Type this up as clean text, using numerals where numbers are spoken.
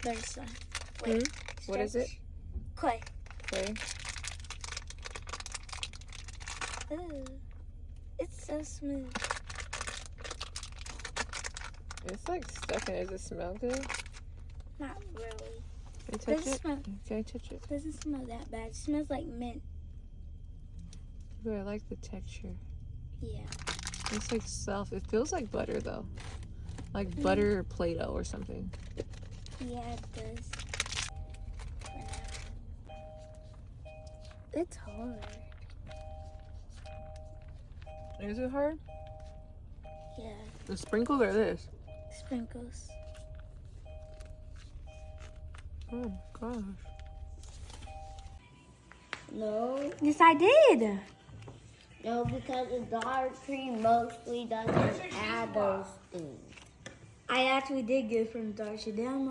There's some. Wait. What is it? Clay. Clay. Ooh. It's so smooth. It's like stuck in it. Does it smell good? Not really. Can you touch Does it it? smell? Can I touch it? Doesn't smell that bad. It smells like mint. Ooh, I like the texture. Yeah. It's like soft. It feels like butter though. Like butter Play-Doh or something. Yeah, it does. It's hard. Is it hard? Yeah. The sprinkles or this? Sprinkles. Oh gosh. No, Yes, I did. no, because the dark cream mostly doesn't add those things. I actually did get it from Darcy.